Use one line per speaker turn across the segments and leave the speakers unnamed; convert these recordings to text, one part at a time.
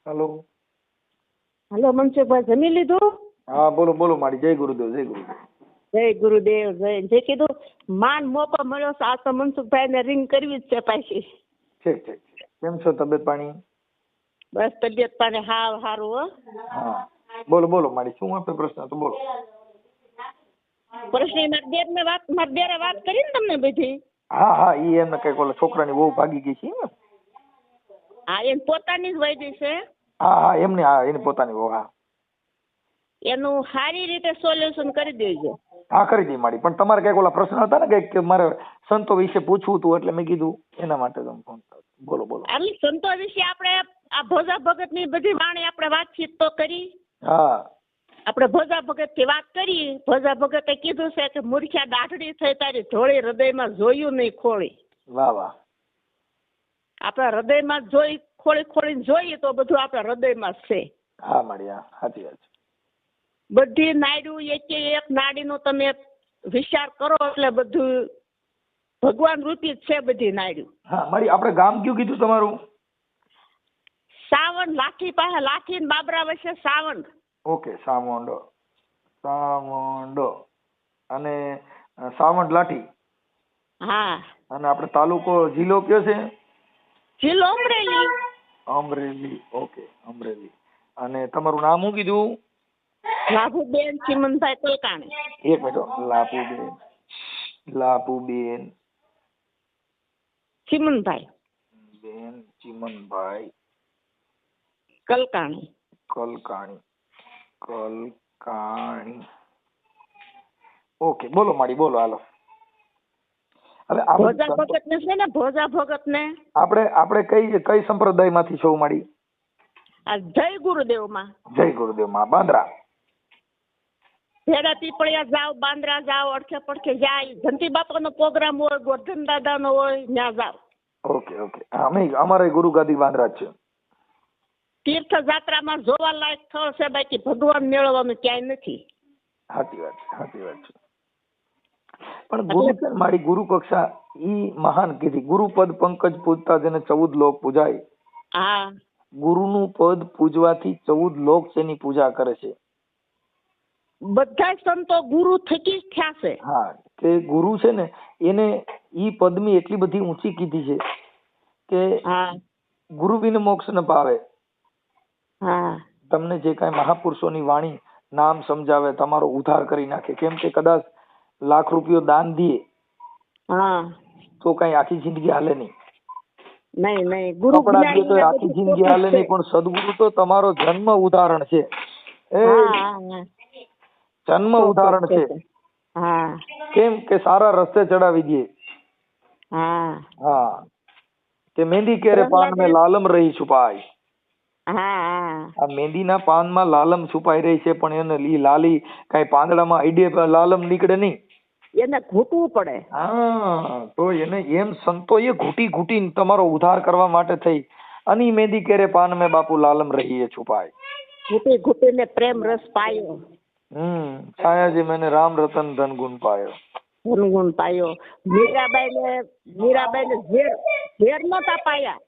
Hello.
Hello Mansukhbhai, જમી લીધું?
હા બોલો બોલો મારી. જય ગુરુદેવ. જય ગુરુદેવ.
જય ગુરુદેવ. જય જે કીધું માન મોકો મળ્યો છે, આ તો મનસુખભાઈ ને રિંગ કરવી જ છે પાછી.
ઠીક ઠીક. કેમ છો? તબિયત પાણી?
બસ તબિયત પાણી હાવ સારું હો.
હા બોલો બોલો મારી. શું આપણે પ્રશ્ન તો બોલો.
પ્રશ્ન મારા દેરે વાત કરી ને તમને બધી.
હા હા ઈ એમને કઈક ઓલા છોકરાની બહુ ભાગી ગઈ છે ને.
હા એને પોતાની જ વૈદી છે.
હા હા એમને, હા એની પોતાની બહુ. હા
એનું સારી રીતે સોલ્યુશન કરી દેજો.
હા કરી દઈ મારી. પણ તમારે કઈક ઓલા પ્રશ્ન હતા ને કઈક કે મારે સંતો વિશે પૂછવું હતું, એટલે મેં કીધું એના માટે તમે ફોન કર્યો. બોલો બોલો.
એટલે સંતો વિશે આપણે આ ભોજા ભગત ની બધી વાણી આપણે વાતચીત તો કરી.
હા
આપણે ભોજા ભગત થી વાત કરી. ભોજા ભગતે કીધું છે કે મૂર્ખ્યા દાઢડી થઈ તારી ધોળી હૃદયમાં જોયું નહીં ખોળી.
વાહ વાહ.
આપણા હૃદયમાં જોઈ ખોળી ખોળીને જોઈએ તો બધું આપણા હૃદયમાં છે.
હા મારી. હા સાચી વાત છે.
બધી નાડ્યું એક નાડીનો તમે વિચાર કરો એટલે બધું ભગવાન રૂપી જ છે બધી નાડ્યું.
હા મારી. આપણે ગામ કયું કીધું તમારું?
સાવણ. લાઠી પાસે, લાઠી ને બાબરા વચ્ચે સાવણ.
ઓકે સામોંડો. સામોંડો અને સાવંડ લાઠી.
હા.
અને આપણે તાલુકો જિલ્લો કયો છે?
જિલ્લો અમરેલી.
અમરેલી. ઓકે અમરેલી. અને તમારું નામ શું કીધું?
લાભુબેન ચીમનભાઈ કલકાણી.
એક મિનિટ. લાભુબેન. લાભુબેન
ચીમનભાઈ
બેન ચીમનભાઈ
કલકાણી.
કલકાણી. કલકાણી. ઓકે બોલો મારી. બોલો હાલો. હવે
ભોજા ભગત ને છે ને, ભોજા ભગત ને
આપણે કઈ સંપ્રદાય માંથી છો મારી?
આ જય ગુરુદેવ માં.
જય ગુરુદેવ માં. બાંદ્રા.
ભેડા પીપળિયા જાવ, બાંદ્રા જાવ, અડખે પડખે જાય. જંતી બાપા નો પ્રોગ્રામ હોય, ગોરધન દાદા નો હોય, ત્યાં જાવ.
Okay okay. અમારે ગુરુ ગાદી બાંદ્રા જ છે.
તીર્થ જાત્રામાં જોવાલાયક સ્થળ છે, બાકી ભગવાન મેળવવાનું ક્યાંય નથી.
સાચી વાત છે. સાચી વાત છે. પણ ગુરુ છે મારી, ગુરુ કક્ષા ઈ મહાન કીધી. ગુરુપદ પંકજ પૂજતા જેને 14 લોક પૂજાય.
હા.
ગુરુનું પદ પૂજવાથી 14 લોક તેની પૂજા કરે છે.
બધા સંતો ગુરુ થકી જ થયા છે.
હા કે ગુરુ છે ને એને ઈ પદમી એટલી બધી ઊંચી કીધી છે કે ગુરુ વિન મોક્ષ ન પાવે.
હા.
તમને જે કાંઈ મહાપુરુષોની વાણી નામ સમજાવે, તમારો ઉદ્ધાર કરી નાખે. કેમ કે કદાચ લાખ રૂપિયો દાન દીએ તો કઈ આખી જિંદગી હાલે નહીં.
નહીં ગુરુ
કપડા દે તો આખી જિંદગી હાલે નહીં, પણ સદગુરુ તો તમારો જન્મ ઉદાહરણ છે. જન્મ ઉદાહરણ છે. કેમ કે સારા રસ્તે ચડાવી દે. હા કે મહેંદી કેરે પાન में लालम रही છુપાઈ. આ મહેંદીના પાનમાં લાલમ છુપાઈ રહી છે, પણ એને લાલી કઈ પાંદડામાં આઈડે લાલમ નીકળે નહીં.
એને ઘૂંટવું પડે.
હા તો એને એમ સંતોએ ઘૂંટી ઘૂંટીને તમારો ઉદ્ધાર કરવા માટે થઈ. અને મહેંદી કેરે પાન में બાપુ લાલમ રહી है છુપાઈ.
ઘૂંટી ઘૂંટીને પ્રેમ રસ પાયો.
છાયાજી मैंने राम रतन धन गुण पायो.
ધન ગુણ પાયો. મીરાબાઈ ને ઝેર નતા પાયા,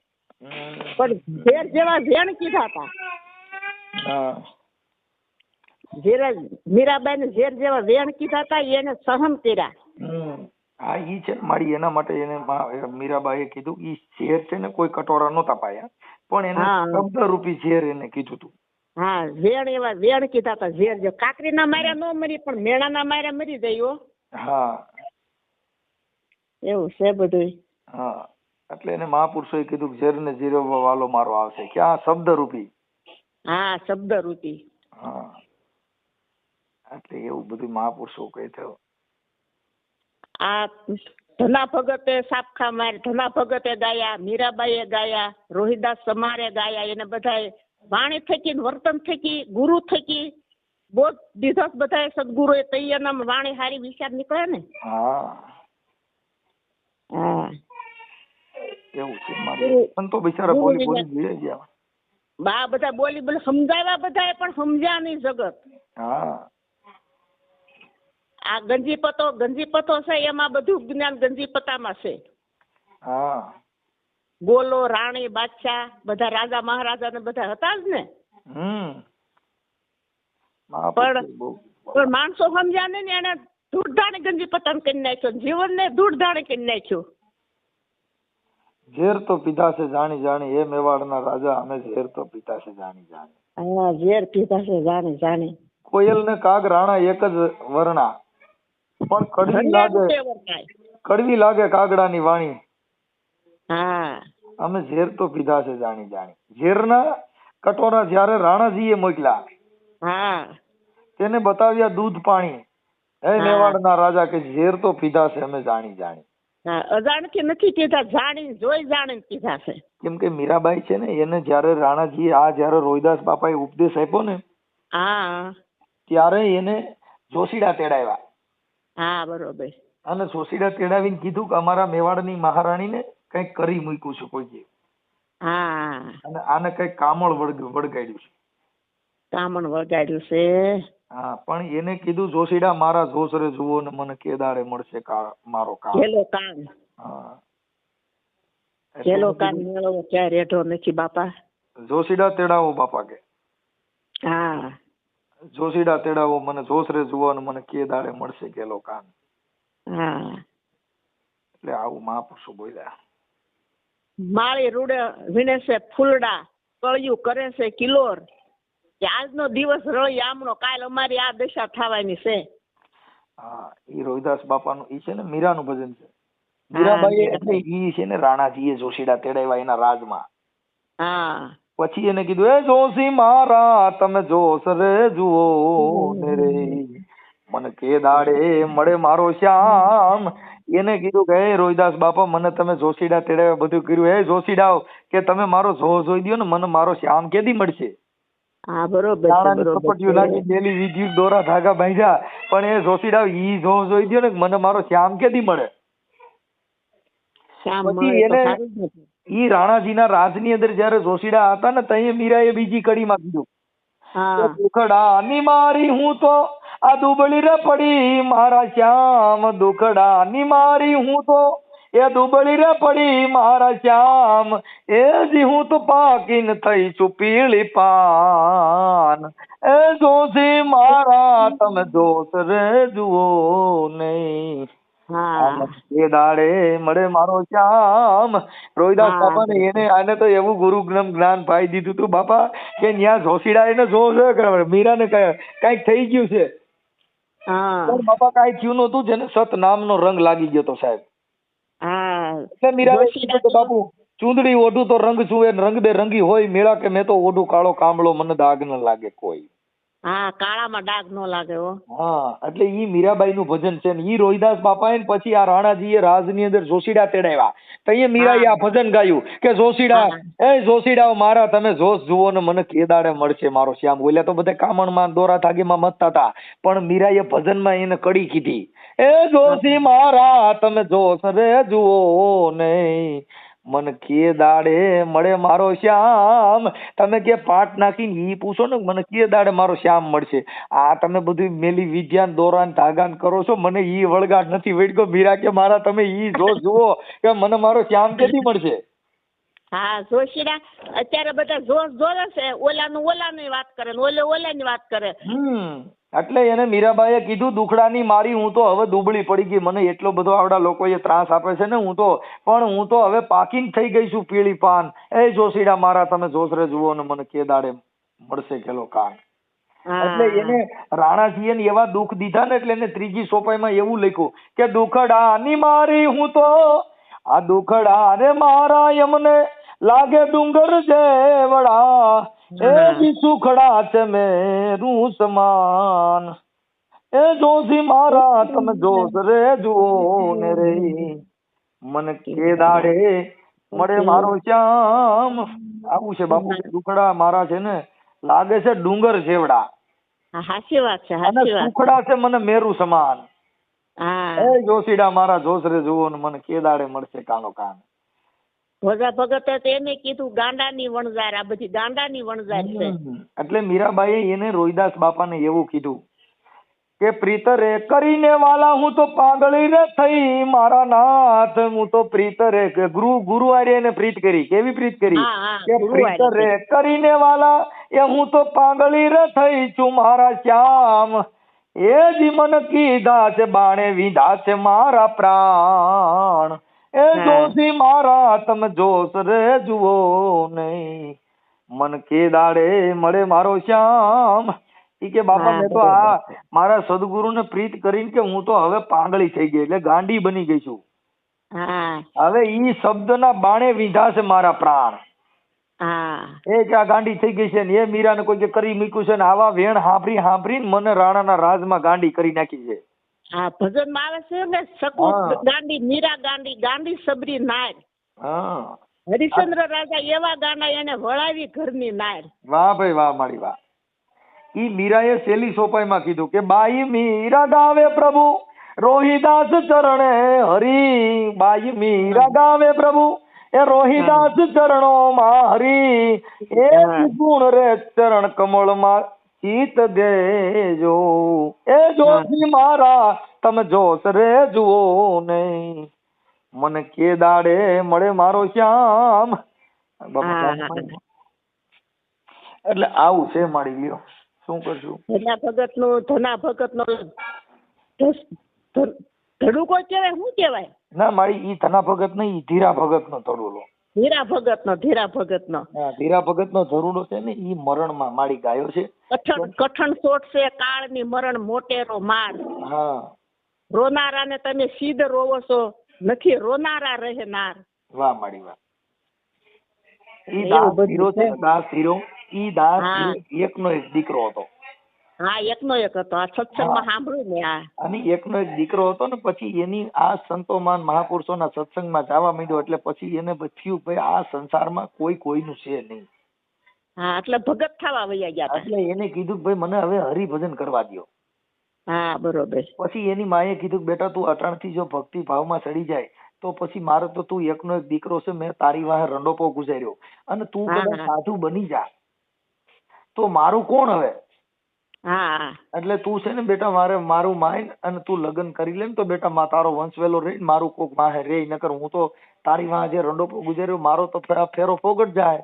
પણ ઝેર જેવા ઝેણ કીધા હતા. મીરાબાઈ ને ઝેર જેવા વેણ કીધા હતા, એને સહન કર્યા.
હા ઈ છે ને મારી. એના માટે એને મીરાબાઈએ કીધું ઈ ઝેર છે ને કોઈ કટોરા નહોતા પાયા, પણ એને શબ્દ રૂપી ઝેર એને કીધું હતું.
હા વેણ એવા વેણ કીધા હતા. ઝેર જો કાકરી ના માર્યા ન મરી, પણ મેણા ના માર્યા મરી જાય.
હા
એવું છે બધું.
હા એટલે એને મહાપુરુષોએ કીધું ઝેર ને જીરવવા વાલો મારો આવશે. ક્યાં? શબ્દ રૂપી. હા
શબ્દ રૂપી.
હા એટલે એવું બધું મહાપુરુષો કહે છે.
આ ધના ભગતે સાપખા માર, ધના ભગતે ગાયા, મીરાબાઈએ ગાયા, રોહિદાસ સમારે ગાયા. એને બધા વાણી થકી, વર્તન થકી, ગુરુ થકી બોધ દીધો બધા સદગુરુએ. તૈયાર વાણી હારી વિચાર નીકળે ને.
એવું છે મારી. સંતો બિચારા બોલી બોલી ગયા.
બા બધા બોલી બોલી સમજાવ્યા બધા, પણ સમજ્યા નહીં જગત. આ ગંજીપતો છે, એમાં બધું જ્ઞાન ગંજીપતામાં છે. ગોલો રાણી બાદશાહ બધા રાજા મહારાજા ને બધા હતા જ ને. પણ માણસો સમજ્યા ને એને ધૂળધાણી ગંજી પતંગ કરી નાખ્યો, જીવન ને ધૂળધાણી કરી નાખ્યું.
ઝેર તો પીધા છે જાણી જાણી, એ મેવાડના રાજા અમે ઝેર તો પીધા છે જાણી જાણી.
હા, ઝેર પીધા છે જાણી જાણી.
કોયલ ને કાગ રાણા એક જ વર્ણા, પણ કડવી લાગે કાગડાની વાણી.
હા,
અમે ઝેર તો પીધા છે જાણી જાણી. ઝેરના કટોરા જ્યારે રાણાજીએ મોકલ્યા,
હા,
તેને બતાવ્યા દૂધ પાણી. હે મેવાડના રાજા કે ઝેર તો પીધા છે અમે જાણી જાણી.
અજાણથી નથી પીધા, જાણી જોઈ જાણીને પીધા છે.
કેમ કે મીરાબાઈ છે ને, એને જયારે રાણાજીએ જયારે રોહિદાસ બાપાએ ઉપદેશ આપ્યો ને,
હા, ત્યારે
એને જોશીડા તેડાવ્યા.
હા, બરોબર.
અને જોશીડા તેડાવીને કીધું કે અમારા મેવાડની મહારાણીને કઈક કરી મૂક્યું છે કોઈએ.
હા,
અને આને કઈક કામળ વળગાડ્યું છે.
કામણ વળગાડ્યું છે. હા,
પણ એને કીધું જોશીડા મારા જોશરે જુઓ ને મને કેદાડે મળશે મારો કામ.
પેલો કામ. હા, પેલો કામ મેળવો ક્યાં રેઠો નથી બાપા.
જોશીડા તેડાવો બાપા કે.
હા,
જોશીડા તેડાવો મને જોશરે જુઓ ને મને કેદાડે મળશે કેલો કામ.
હા,
એટલે આવું મહાપુરુષો બોલ્યા.
માળી રૂડે વીણે છે ફૂલડા, કળિયું કરે છે કિલોર, કે આજનો દિવસ રળી આમણો, કાલ અમારી આ દશા થવાની છે.
હા, ઈ રોહિદાસ બાપાનું ઈ છે ને મીરાનું ભજન છે. મીરાબાઈ એટલે ઈ છે ને રાણાજીએ જોશીડા તેડાવ્યા એના રાજમાં.
હા,
પછી એને કીધું એ જોશી મારા તમે જોશરે જુઓ ને રે, મને કે દાડે મળે મારો શ્યામ. એને કીધું કે હે રોહિદાસ બાપા મને તમે જોશીડા તેડાવ્યા બધું કર્યું, હે જોશીડા કે તમે મારો જોઈ દો ને મને મારો શ્યામ કેદી મળશે.
હા, બરોબર.
કપટીઓ નાખી ડેલી વિદ્યુત દોરા ધાગા બાંધ્યા, પણ એ જોશીડા ઈ જોઈ દો ને મને મારો શ્યામ કેદી મળે. પછી એને ઈ રાણાજીના રાજની અંદર જયારે જોશીડા હતા ને તઈ મીરાએ બીજી કડીમાં કીધું, દુખડા ની મારી હું તો આ દુબળી રે પડી મારા શ્યામ, દુખડા ની મારી હું તો એ દુબળી રે પડી મારા શ્યામ, એ જી હું તો પાકીન થઈ છું પીળી પાન, એ જોશી મારા તમે જોશ રે જુઓ નહીં, એ દાડે મળે મારો શ્યામ. રોહિદાસ બાપા ને એને આને તો એવું ગુરુ જ્ઞાન પાઈ દીધું તું બાપા કે ન્યા જોશીડા એને જોશ મીરા ને કઈક થઈ ગયું છે. પણ બાપા કઈ થયું નતું, જેને સત નામનો રંગ લાગી ગયો તો સાહેબ. એટલે મીરા બાપુ ચૂંદડી ઓઢું તો રંગ છુએ, રંગ બે રંગી હોય મેળા કે મેં તો ઓઢું કાળો કામળો મને દાગ ન લાગે કોઈ.
હા, કાળામાં ડાઘ નો લાગે હો.
હા, એટલે ઈ મીરાબાઈ નું ભજન છે ને ઈ રોહિદાસ બાપા ને પછી આ રાણાજીએ રાજની અંદર જોશીડા તેડાવ્યા તો અહીંયા મીરાએ આ ભજન ગાયું કે જોશીડા એ જોશીડા મારા તમે જોશ જુઓ ને મને કેદાડે મળશે મારો શ્યામ. બોલ્યા તો બધા કામણમાં દોરા ધાગીમાં મતતા હતા, પણ મીરાએ ભજનમાં એને કડી કીધી, એ જોશી મારા તમે જોશ રે જુઓ નહીં, મન કે દાડે મળે મારો શ્યામ. તમે કે પાટ નાખીને ઈ પૂછો ને મને કે દાડે મારો શ્યામ મળશે. આ તમે બધું મેલી વિદ્યાન દોરાન ધાગાન કરો છો, મને ઈ વળગાટ નથી વેડકો. મીરા કે મારા તમે ઈ જોશ જુઓ કે મને મારો શ્યામ કેદી મળશે.
હા, જોશીડા અત્યારે બધા જોશ જોવે છે, ઓલાની વાત કરે ને ઓલાની વાત કરે.
એટલે એને મીરાબાઈએ કીધું દુખડાની મારી હું તો હવે દુબળી પડી ગઈ, મને એટલો બધો આવડા લોકોએ ત્રાસ આપે છે ને હું તો હવે પાકીન થઈ ગઈ છું પીળી પાન, એ જોશીડા મારા તમે જોશરે જુઓ ને મને કે દાડે મળશે કેલો કાન. એટલે એને રાણાજીએ એવા દુઃખ દીધા ને એટલે એને ત્રીજી સોપાઈમાં એવું લખ્યું કે દુખડાની મારી હું તો આ દુખડા રે મારા એમને લાગે ડુંગર જેવડા, એ બી સુખડા છે મેરું સમાન, એ જોશી મારા તમે જોશ રે જુઓ ને રે, મને કે દાડે મળે મારો શ્યામ. આવું છે બાપુ, દુખડા મારા છે ને લાગે છે ડુંગર જેવડા,
સાચી વાત છે,
અને સુખડા છે મને મેરું સમાન, એ જોશીડા મારા જોશ રે જુઓ ને મને કે દાડે મળશે કાનો કાન.
ભોજા ભગતે તો એને કીધું ગાંડાની વણઝાર, આ બધી ગાંડાની વણઝાર છે.
એટલે મીરાબાઈએ એને રોહિદાસ બાપાને એવું કીધું કે પ્રીત રે કરીને વાલા હું તો પાગળી રે થઈ મારા નાથ હું તો પ્રીત રે કે ગુરુ આર્ય એને પ્રીત કરી કેવી પ્રીત કરી કે પ્રીત રે કરીને વાલા એ હું તો પાગળી રે થઈ છું મારા શ્યામ એ જ મન કીધા છે બાણે વિધા છે મારા પ્રાણ એ જોશી મારા તમે જોશ રે જુઓ નહીં મન કે દાડે મળે મારો શ્યામ ઈ કે બાપા મેં તો આ મારા સદગુરુને પ્રીત કરીને કે હું તો હવે પાંગળી થઈ ગઈ એટલે ગાંડી બની ગઈ છું હવે ઈ શબ્દના બાણે વિધા છે મારા પ્રાણ એ કે આ ગાંડી થઈ ગઈ છે ને એ મીરાને કોઈ કરી મૂક્યું છે ને આવા વેણ હાંભરીને મને રાણાના રાજમાં ગાંડી કરી નાખી છે.
હા ભજન માં આવે છે ને શકુત ગાંડી મીરા ગાંડી ગાંડી સબરી નાર.
હા
હરિશ્ચંદ્ર રાજા એવા ગાના એને વળાવી ઘરની નાર.
વાહ ભાઈ વાહ મારી વાહ. ઈ મીરાએ સેલી સોપાઈમાં કીધું કે બાઈ મીરા ગાવે પ્રભુ રોહિદાસ ચરણે હરી બાઈ મીરા ગાવે પ્રભુ એ રોહિદાસ ચરણો માં હરી એ ગુણ રે ચરણ કમળ માં ચિત દેજો એ જોશી મારા તમે જોશ રે જુઓ નહીં મને કે દાડે મળે મારો શ્યામ. એટલે આવું છે મારી લ્યો શું કરશું.
ધના ભગત નો ધડુકો કેવાય શું કેવાય
ના મારી ઈ ધના ભગત નહીં ઈ ધીરા ભગત નો ધડુલો.
ધીરા ભગત નો
ધીરા ભગત નો ધરુડો છે ને ઈ મરણ માં મારી ગાયો છે.
કઠણ સોટ છે કાળ ની મરણ મોટેરો માર.
હા
રોનારા ને તમે સીધ રોવો છો નથી રોનારા રહેનાર.
વાહ મારી વાહ. ઈ દાસ હીરો છે દાસ હીરો ઈ દાસ એકનો એક દીકરો હતો.
હા એકનો એક હતો. આ સત્સંગમાં સાંભળ્યું ને આ. અને
એકનો એક દીકરો હતો ને પછી એની આ સંતોમાન મહાપુરુષોના સત્સંગમાં જવા માંડ્યો એટલે પછી એને થયું ભાઈ આ સંસારમાં કોઈનું છે નહીં.
હા એટલે ભગત થવા વયા ગયા.
એટલે એને કીધું ભાઈ મને હવે હરિભજન કરવા દ્યો.
હા બરોબર.
પછી એની માએ કીધું બેટા તું અટાણથી જો ભક્તિ ભાવમાં ચડી જાય તો પછી મારે તો તું એકનો એક દીકરો છે મેં તારી વાહે રંડોપો ગુજાર્યો અને તું કદાચ સાધુ બની જા તો મારું કોણ હવે. એટલે તું છે ને બેટા મારું માય અને તું લગ્ન કરી લે ને તો બેટા તારો વંશ વેલો રહી મારું કોક માહે રે નકર હું તો તારી વાહે જે રંડોપો ગુજાર્યો મારો તો ફેરો ફોગટ જાય.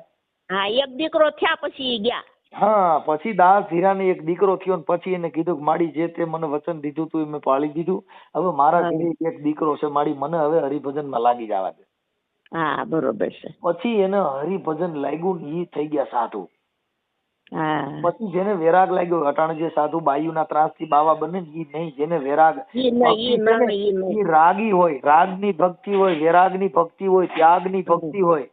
હા એક દીકરો થયા પછી ગયા.
હા પછી દાસ હીરાને એક દીકરો થયો ને પછી એને કીધું કે માડી જે તે મને વચન દીધું તું એ મેં પાળી દીધું હવે મારા ઘરે એક દીકરો છે માડી મને હવે હરિભજન માં લાગી જવા દે.
હા બરોબર છે.
પછી એને હરિભજન લાગ્યું ઈ થઈ ગયા સાધુ. પછી જેને વેરાગ લાગ્યો અટાણે જે સાધુ બાયુ ના ત્રાસ થી બાવા બને ઈ નહીં જેને વેરાગ ઈ રાગી હોય રાગની ભક્તિ હોય વેરાગની ભક્તિ હોય ત્યાગની ભક્તિ હોય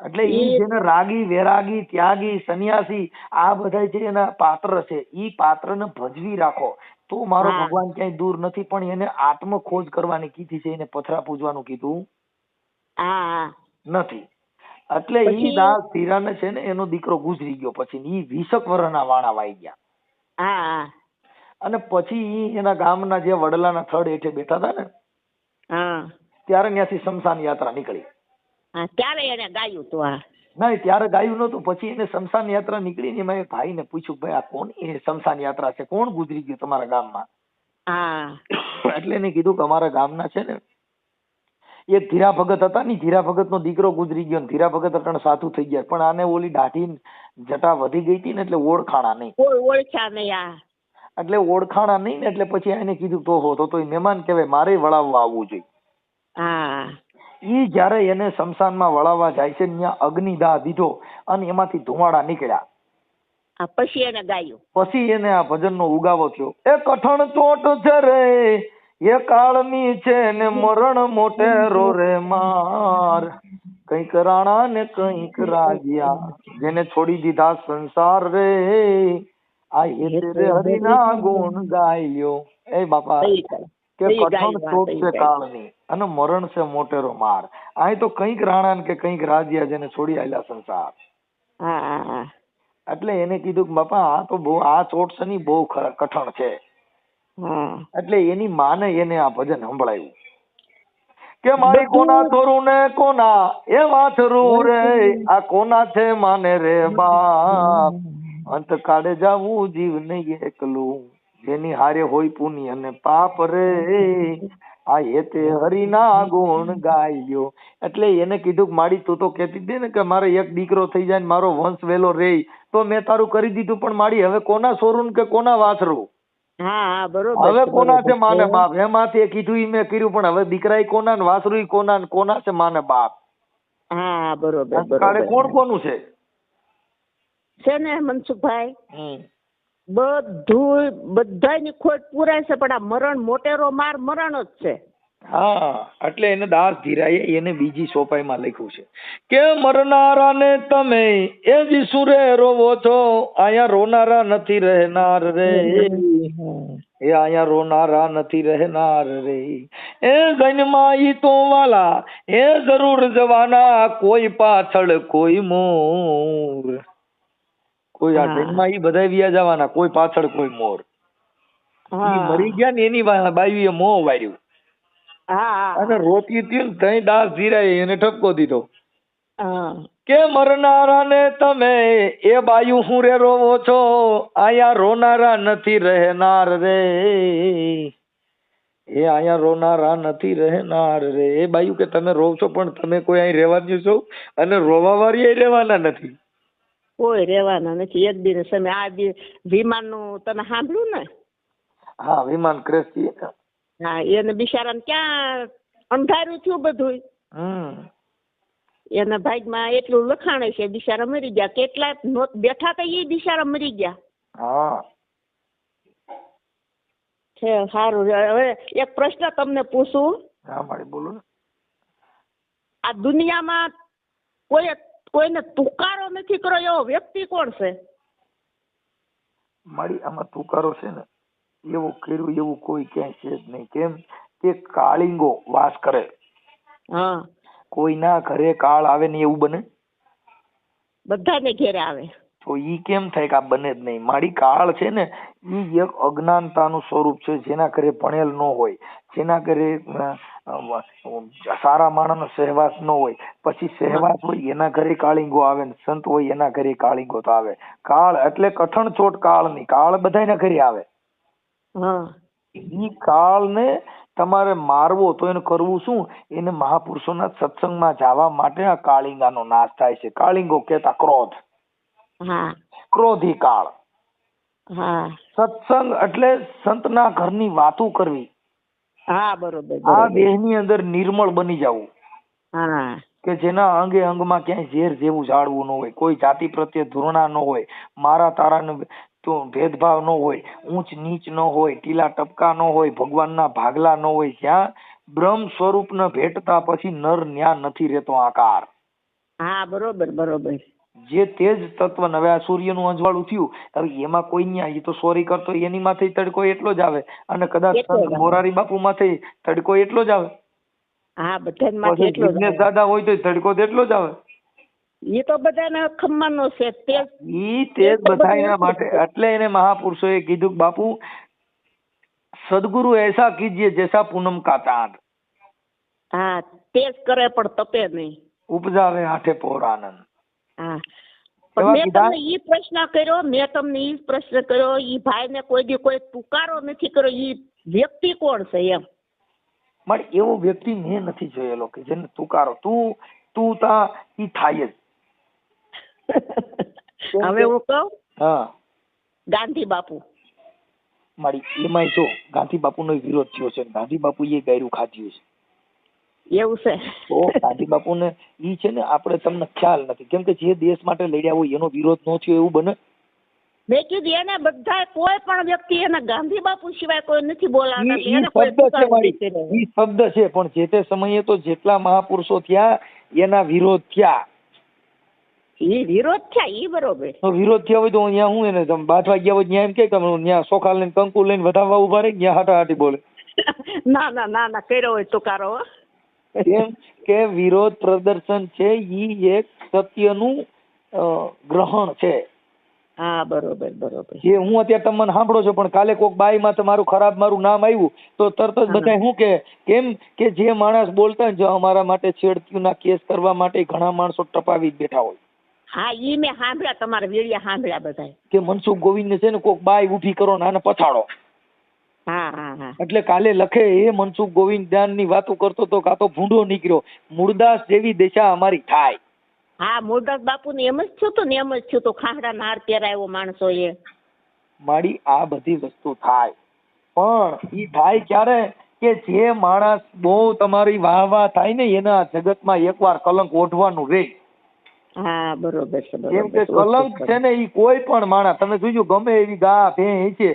એટલે ઈ જેને રાગી વેરાગી ત્યાગી સન્યાસી આ બધા જે એના પાત્ર છે ઈ પાત્ર ને ભજવી રાખો તો મારો ભગવાન ક્યાંય દૂર નથી. પણ એને આત્મ ખોજ કરવાની કીધી છે એને પથરા પૂજવાનું કીધું નથી. એટલે ઈ દાસ હીરાને છે ને એનો દીકરો ગુજરી ગયો પછી ઈ 20 વર્ષના વાણા વાઈ ગયા. અને પછી ઈ એના ગામના જે વડલાના થડ હેઠે બેઠા હતા ને ત્યારે ત્યાંથી શમશાન યાત્રા નીકળી.
ત્યારે એને ગાયું હતું.
નહીં ત્યારે ગાયું નતું. પછી એને શમશાન યાત્રા નીકળી ને મેં ભાઈ ને પૂછ્યું ભાઈ આ કોની શમશાન યાત્રા છે કોણ ગુજરી ગયું તમારા ગામમાં. એટલે એને કીધું કે અમારા ગામના છે ને એક ધીરા ભગત હતા ને ધીરા ભગત નો દીકરો ગુજરી ગયો ધીરા ભગત અટણ સાધુ થઈ ગયા પણ આને ઓલી દાઢી જટા વધી ગઈ હતી ને એટલે ઓળખાણા નહીં. એટલે ઓળખાણા નહીં ને એટલે પછી એને કીધું તો મહેમાન કહેવાય મારે વળાવવા આવવું જોઈએ. ઈ જયારે એને શમશાનમાં વળાવવા જાય છે ત્યાં અગ્નિદાહ દીધો અને એમાંથી ધુમાડા નીકળ્યા.
પછી એને ગાયું.
પછી એને આ ભજન નો ઉગાવો થયો. એ કઠણ ચોટ છે રે એ કાળની છે ને મરણ મોટેરો રે માર કઈક રાણા ને કઈક રાજીયા જેને છોડી દીધા સંસાર રે આ હેતે હરિના ગુણ ગાયો. એ બાપા કે કઠણ ચોટ છે કાળની અને મરણ છે મોટેરો માર. અહીં તો કઈક રાણા ને કે કઈક રાજીયા જેને છોડી આયેલા સંસાર. એટલે એને કીધું કે બાપા આ તો બહુ આ ચોટ છે ની બહુ કઠણ છે. એટલે એની માને એને આ ભજન સંભળાયું કે મારી કોના થોરું ને કોના એ વાથરું રે આ કોના છે માને રે બાપ અંત કાળે જાવું જીવ નહીં એકલું, જેની હારે હોય પુણ્ય અને પાપ રે, આ હેતે હરિના ગુણ ગાયો. એટલે એને કીધું કે માડી તું તો કહેતી હતી ને કે મારે એક દીકરો થઈ જાય ને મારો વંશ વેલો રે, તો મેં તારું કરી દીધું, પણ માડી હવે કોના સોરું કે કોના વાસરું?
હા બરોબર.
હવે કોના છે માને બાપ? એમાંથી કીધું ઈ મેં કર્યું, પણ હવે દીકરા કોના ને વાસરું કોના ને કોના છે માને બાપ?
હા બરોબર.
કાળે કોણ કોનું છે?
છે ને મનસુખભાઈ, બધું બધાની ખોટ પુરાય છે, પણ આ મરણ મોટેરો માર મરણ જ છે.
હા, એટલે એને દાસ ધીરાએ એને બીજી સોપાઈમાં લખ્યું છે કે મરનારા ને તમે એ જ સુરે રોવો છો, અહીંયા રોનારા નથી રહેનાર રે, એ અહીંયા રોનારા નથી રહેનાર રે, એ ગનમાં ઈ તો વાલા એ જરૂર જવાના, કોઈ પાછળ કોઈ મોર, કોઈ આ ગનમાં ઈ બધા વ્યા જવાના, કોઈ પાછળ કોઈ મોર. ઈ મરી ગયા ને એની બાયુએ મોં વાર્યું. અને રોતી હતી ને તઈ દાસ ધીરાએ એને ઠપકો દીધો કે મરનારા ને તમે એ બાયુ હું રે રોવો છો, આયા રોનારા નથી રહેનાર રે, એ આયા રોનારા નથી રહેનાર રે. એ બાયુ કે તમે રોવ છો પણ તમે કોઈ અહીં રહેવાનું છો, અને રોવા વાળી રહેવાના નથી,
કોઈ રહેવાના નથી. એક દિન સમય આ વિમાન નું તમે સાંભળ્યું ને?
હા, વિમાન ક્રેશ થયું.
હા, એને બિચારાને ક્યાં અંધારું થયું બધું. એના ભાગમાં એટલું લખાણે છે, બિચારા મરી ગયા. કેટલા બેઠા હતા એ બિચારા મરી ગયા.
હા
છે. સારું, હવે એક પ્રશ્ન તમને પૂછું.
હા મારી બોલો ને.
આ દુનિયામાં કોઈને તુકારો નથી કર્યો એવો વ્યક્તિ કોણ છે?
મારી આમાં તુકારો છે ને એવું કર્યું એવું કોઈ ક્યાંય છે જ નહીં. કેમ કે કાળીંગો વાસ કરે.
હા,
કોઈના ઘરે કાળ આવે ને એવું બને?
બધાને ઘેરે આવે.
તો ઈ કેમ થાય કે આ બને જ નહીં? મારી કાળ છે ને ઈ એક અજ્ઞાનતાનું સ્વરૂપ છે. જેના ઘરે ભણેલ ન હોય, જેના ઘરે સારા માણસનો સહવાસ ન હોય, પછી સહવાસ હોય એના ઘરે કાળીંગો આવે ને સંત હોય એના ઘરે કાળીંગો તો આવે. કાળ એટલે કઠણ ચોટ કાળ ની. કાળ બધાના ઘરે આવે. ઈ કાળ ને તમારે મારવો તો એને કરવું શું? એને મહાપુરુષોના સત્સંગમાં જવા માટે આ કાળીંગાનો નાશ થાય છે. કાળીંગો કેતા ક્રોધ. ક્રોધી કાળ. સત્સંગ એટલે સંતના ઘરની વાતો કરવી.
હા બરોબર.
આ દેહની અંદર નિર્મળ બની જવું. કે જેના અંગે અંગમાં ક્યાંય ઝેર જેવું જાળવું ન હોય, કોઈ જાતિ પ્રત્યે ધૃણા ન હોય, મારા તારા તો ભેદભાવ ન હોય, ઊંચ નીચ ન હોય, ટીલા ટપકા ન હોય, ભગવાનના ભાગલા ન હોય. જ્યાં બ્રહ્મ સ્વરૂપ ને ભેટતા પછી નર ન્યા નથી રહેતો આકાર.
હા બરોબર બરોબર.
જે તેજ તત્વ નવે આ સૂર્યનું અજવાળું થયું, હવે એમાં કોઈ ન્યા એ તો સોરી કરતો એની માથે તડકો એટલો જ આવે, અને કદાચ મોરારી બાપુ માથે તડકો એટલો જ આવે.
હા, બધાને માથે એટલો જ આવે.
દાદા હોય તો તડકો એટલો જ આવે.
એ તો બધાના ખમ્માનો છે.
ઈ તેજ બધાના માટે. એટલે એને મહાપુરુષોએ કીધું બાપુ સદગુરુ એસા કીજીએ જૈસા પૂનમ કા ચાંદ.
હા, તેજ કરે પણ તપે નહીં.
ઉપજાવે આઠે પોર આનંદ.
હા, મેં તમને ઈ પ્રશ્ન કર્યો, ઈ ભાઈને કોઈ દી કોઈ તુકારો નથી કર્યો, ઈ વ્યક્તિ કોણ છે એમ?
મારે એવો વ્યક્તિ મેં નથી જોયેલો કે જેને તુકારો તું તા ઈ થાય જ.
હવે હું કહું.
હા,
ગાંધી બાપુ.
મારી એમાંય જો ગાંધી બાપુ નો વિરોધ થયો છે. ગાંધી બાપુ એ ગાયરું ખાધ્યું છે.
એવું છે?
તો ગાંધી બાપુ ને ઈ છે ને આપણે તમને ખ્યાલ નથી. કેમ કે જે દેશ માટે લડ્યા હોય એનો વિરોધ ન થયો એવું બને?
મેં કીધું એને બધા કોઈ પણ વ્યક્તિ એને ગાંધી બાપુ સિવાય કોઈ નથી બોલાવતા.
ઈ શબ્દ છે પણ જે તે સમયે તો જેટલા મહાપુરુષો થયા એના વિરોધ થયા.
ઈ વિરોધ થયા ઈ બરોબર.
તો વિરોધ થયા હોય તો અહીંયા હું એને બાથવા ગયા હોય ત્યાં એમ કે ત્યાં સોખાલ લઈને કંકુ લઈને વધાવવા ઉભા રહી ત્યાં હાટાહાટી બોલે?
ના કર્યો હોય તુકારો.
એમ કે વિરોધ પ્રદર્શન છે ઈ એક સત્યનું ગ્રહણ છે.
હા બરોબર.
જે હું અત્યારે તમને સાંભળો છો, પણ કાલે કોક બાઈ માં તમારું ખરાબ મારું નામ આવ્યું તો તરત જ બધા શું કે કેમ કે જે માણસ બોલતા જો અમારા માટે છેડતીના કેસ કરવા માટે ઘણા માણસો ટપાવી બેઠા હોય.
હા ઈ મેં સાંભળ્યા, તમારા વીડિયા સાંભળ્યા બધા.
કે મનસુખ ગોવિંદને છે ને કોક બાઈ ઊભી કરો ને આને પછાડો.
હા હા હા.
એટલે કાલે લખે એ મનસુખ ગોવિંદ જ્ઞાનની વાતો કરતો તો કાં તો ભૂંડો નીકળ્યો. મૂળદાસ જેવી દિશા અમારી થાય.
હા મૂળદાસ બાપુ ને એમ જ થયું હતું ને, એમ જ થયું હતું. ખાખરા નાર પહેરાયો માણસો એ.
માડી આ બધી વસ્તુ થાય, પણ ઈ થાય ક્યારે કે જે માણસ બહુ તમારી વાહ વાહ થાય ને એના જગતમાં એકવાર કલંક ઓઢવાનું રહે.
હા બરોબર છે.
કેમ કે કલંક છે ને ઈ કોઈ પણ માણસ, તમે જોજો ગમે એવી ગા ભેં છે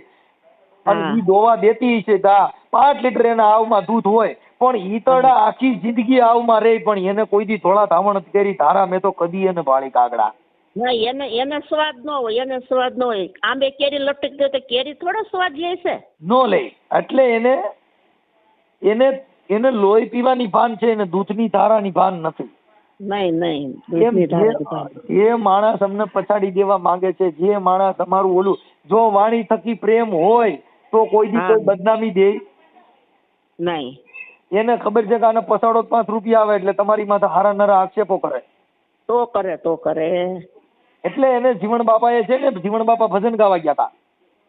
અને ઈ દોવા દેતી છે ગા 5 લીટર એના આવમાં દૂધ હોય, પણ ઈ તડા આખી જિંદગી આવમાં રહે, પણ એને કોઈ દી થોડા ધાવણ કરી ધારા મેં તો કદી એને બાળી કાગડા.
એને સ્વાદ ન હોય, એને સ્વાદ ન હોય. આંબે કેરી લટકી ગયો તો કેરી થોડો સ્વાદ લે છે?
નો લે. એટલે એને લોહી પીવાની ભાન છે, એને દૂધની ધારાની ભાન નથી. જે માણસ અમને પછાડી દેવા માંગે છે, જે માણસ અમારું ઓલું, જો વાણી થકી પ્રેમ હોય તો કોઈ દી કોઈ બદનામી દે
નહીં.
એને ખબર છે કે આને પછાડો 5 રૂપિયા આવે એટલે તમારી માથે હારા નરા આક્ષેપો કરે.
તો કરે.
એટલે એને જીવણ બાપાએ છે ને, જીવણ બાપા ભજન ગાવા ગયા હતા.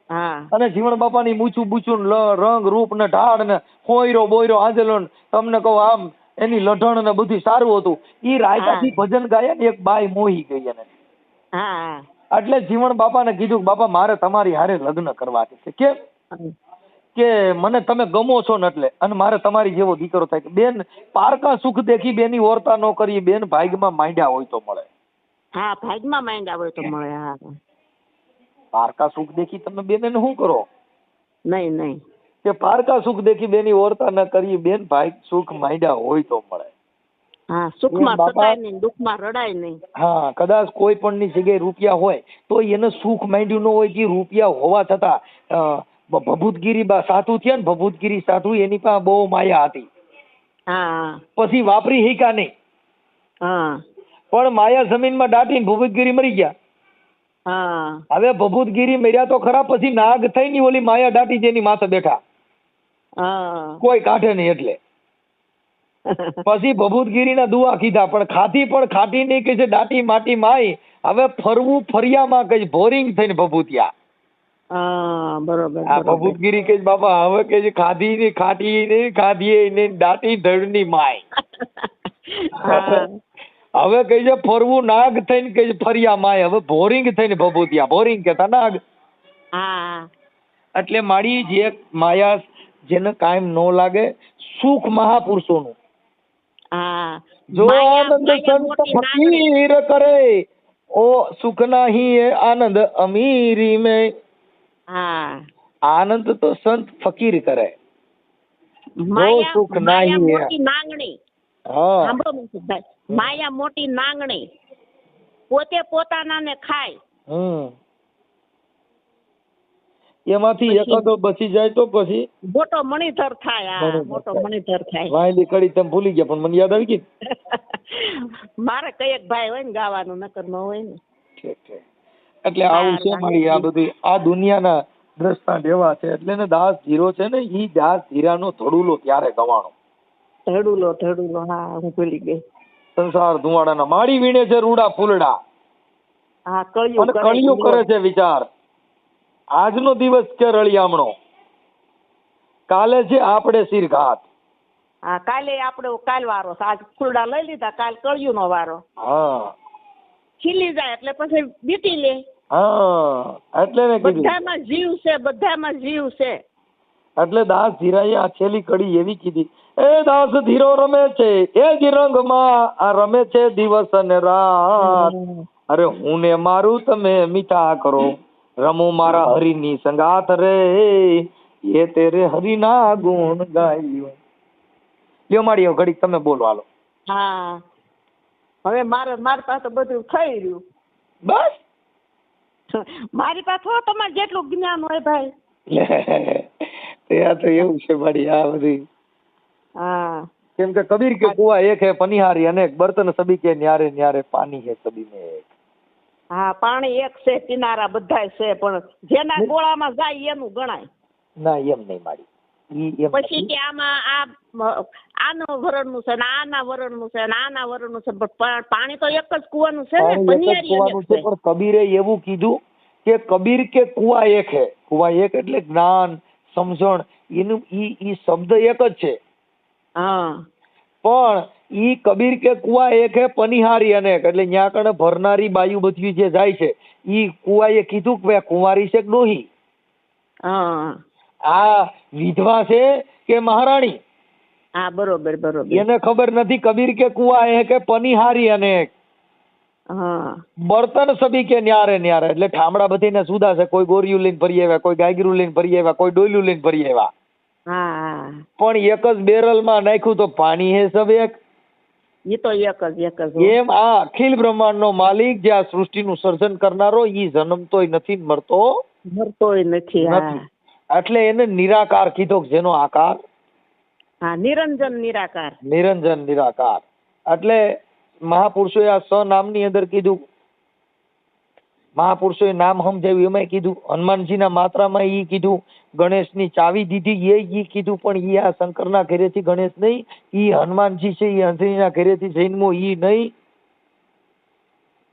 હા.
અને જીવણ બાપાની મૂછું બૂછું રંગ રૂપ ને ઢાળ ને હોયરો બોયરો આંજલો તમને કહું આમ એની લઢણ ને બધું સારું હતું. ઈ રાયકાથી ભજન ગાયા ને એક બાઈ મોહી ગઈ એને.
હા.
એટલે જીવણ બાપાને કીધું બાપા મારે તમારી હારે લગ્ન કરવા છે. કેમ કે મને તમે ગમો છો ને એટલે, અને મારે તમારી જેવો દીકરો થાય. બેન પારકા સુખ દેખી બેની ઓરતા ન કરી, બેન ભાગ્યમાં માંડ્યા હોય તો મળે.
હા ભાગમાં માંડ્યા હોય તો મળે. હા
પારકા સુખ દેખી તમે બેન શું કરો?
નહીં.
કે પારકા સુખ દેખી બેની ઓરતા ન કરી, બેન ભાઈ સુખ માંડ્યા હોય તો મળે.
હા સુખમાં સતાય નહીં, દુઃખમાં રડાય નહીં.
હા કદાચ કોઈ પણ ની જગ્યાએ રૂપિયા હોય તો એને સુખ માંડ્યું ન હોય. જે રૂપિયા હોવા છતાં ભભૂતગીરી સાધુ થયા ને, ભભૂતગીરી સાધુ એની પાસે બહુ માયા હતી.
હા.
પછી વાપરી હીકા નહીં.
હા.
પણ માયા જમીનમાં દાટીને ભભૂતગીરી મરી ગયા.
હા.
હવે ભભૂતગીરી મર્યા તો ખરા, પછી નાગ થઈ ની ઓલી માયા દાટી જેની માથે બેઠા. કોઈ કાઢે નહીં એટલે. પછી ભભૂતગીરી ના દુઆ કીધા, પણ ખાટી નહીં કે છે દાટી માટી માય. હવે ફરવું ફરિયામાં કઈ બોરિંગ થઈને ભભૂતિયા.
બરોબર.
આ ભભૂતગીરી કે બાપા હવે કે છે ખાધી ને ખાટી ને ખાધીએ ને દાટી ધડની માય. હવે કઈ છે ફરવું નાગ થઈને કઈ ફરિયા માય. હવે બોરિંગ થઈને ભભૂતિયા. બોરિંગ કેતા નાગ. એટલે મારી જે માયા જેને કાયમ ન લાગે, સુખ મહાપુરુષોનું. જો આનંદ સંત ફકીર કરે, ઓ સુખ નહીં એ આનંદ અમીરી में. આનંદ તો સંત ફકીર કરે.
માયા મોટી નાંગણી. માયા મોટી નાંગણી, પોતે પોતાના ને ખાય. એમાંથી
એકાદો બચી જાય તો પછી
મોટો મણિધર થાય. મોટો મણિધર થાય.
વાયલી કડી તમે ભૂલી ગયા, પણ મને યાદ આવી ગઈ.
મારે કઈ એક ભાઈ હોય ને ગાવાનું, નકર ન હોય ને.
એટલે આવું છે મારી આ બધી આ દુનિયાના દ્રષ્ટાંત એવા છે. એટલે ને દાસ ધીરો છે ને, ઈ દાસ ધીરાનો ધડુલો ત્યારે ગવાણો.
ધડુલો. હા હું ભૂલી ગઈ.
સંસાર ધુવાડાના માડી વીણે છે રૂડા ફૂલડા. કળિયું કરે છે વિચાર. આજનો દિવસ છે રળિયામણો, કાલે છે આપણે શિરઘાત.
કાલે આપણે કાલ વારો. આજ ફૂલડા લઈ લીધા, કાલ કળિયું નો વારો. ખીલી જાય એટલે પછી બીટી લે.
એટલે
બધામાં જીવ છે, બધામાં જીવ છે.
એટલે દાસ ધીરાએ આ છેલ્લી કડી એવી કીધી, એ દાસ ધીરો રમે છે એ જ રંગમાં, આ રમે છે દિવસ અને રાત. અરે હું ને મારું તમે મીઠા કરો, રમો મારા હરિની સંગાત રે, એ તેરે હરિના ગુણ ગાયો. લ્યો માડી ઘડીક તમે બોલો હાલો.
હવે મારી પાસે બધું થઈ રહ્યું.
બસ
મારી પાસે તમારે જેટલું જ્ઞાન હોય ભાઈ.
તો એવું છે માડી આ બધી. કેમ કે કબીર કે કુવા એક હે પનિહારી અનેક, બર્તન સબી કે ન્યારે ન્યારે પાણી હે સબી में एक.
પાણી એક છે, કિનારા બધાય છે, પણ જેના ગોળામાં જાય એનું ગણાય.
ના એમ નહીં માડી. ઈ એમ
પછી કે આમાં આનો વરણનું છે ને આના વરણનું છે ને આના વરણનું છે, પણ પાણી તો એક જ કુવાનું છે ને,
પાણી એક જ
પનિયારી
કૂવાનું
અલગ
છે.
છે.
પણ કબીરે એવું કીધું કે કબીર કે કુવા એક હે. કુવા એક એટલે જ્ઞાન સમજણ એનું ઈ શબ્દ એક જ છે.
હા
પણ ઈ કબીર કે કુવા એક હે પનિહારી અનેક, એટલે ન્યા કણે ભરનારી બાયુ બધી જે જાય છે ઈ કુવાએ કીધું કે કુંવારી છે કે ડોહી,
હા
આ વિધવા છે કે મહારાણી,
હા બરોબર બરોબર.
એને ખબર નથી. કબીર કે કુવા એ કે પનિહારી અનેક,
હા
બર્તન સભી કે ન્યારે ન્યારે, એટલે ઠામડા બધીને સુધા છે. કોઈ ગોરિયું લઈને ભરી આવ્યા, કોઈ ગાયગરું લઈને ભરી આવ્યા, કોઈ ડોયલું લઈને ભરી આવ્યા,
હા
પણ એક જ બેરલ માં નાખ્યું તો પાણી હે સબ એક.
એ તો એક જ
એમ આ અખિલ બ્રહ્માંડ નો માલિક, જે આ સૃષ્ટિનું સર્જન કરનારો, ઈ જન્મતોય નથી મરતો
મરતોય નથી.
નથી. એટલે એને નિરાકાર કીધો, જેનો આકાર
હા નિરંજન નિરાકાર.
નિરંજન નિરાકાર. એટલે મહાપુરુષોએ આ સ નામની અંદર કીધું, મહાપુરુષોએ નામ સમજાવ્યું એમાં કીધું, હનુમાનજીના માત્રામાં ઈ કીધું, ગણેશની ચાવી દીધી ઈ કીધું, પણ ઈ આ શંકરના ઘરેથી ગણેશ નહીં, ઈ હનુમાનજી છે, ઈ અંજનીના ઘરેથી જન્મો ઈ નહીં.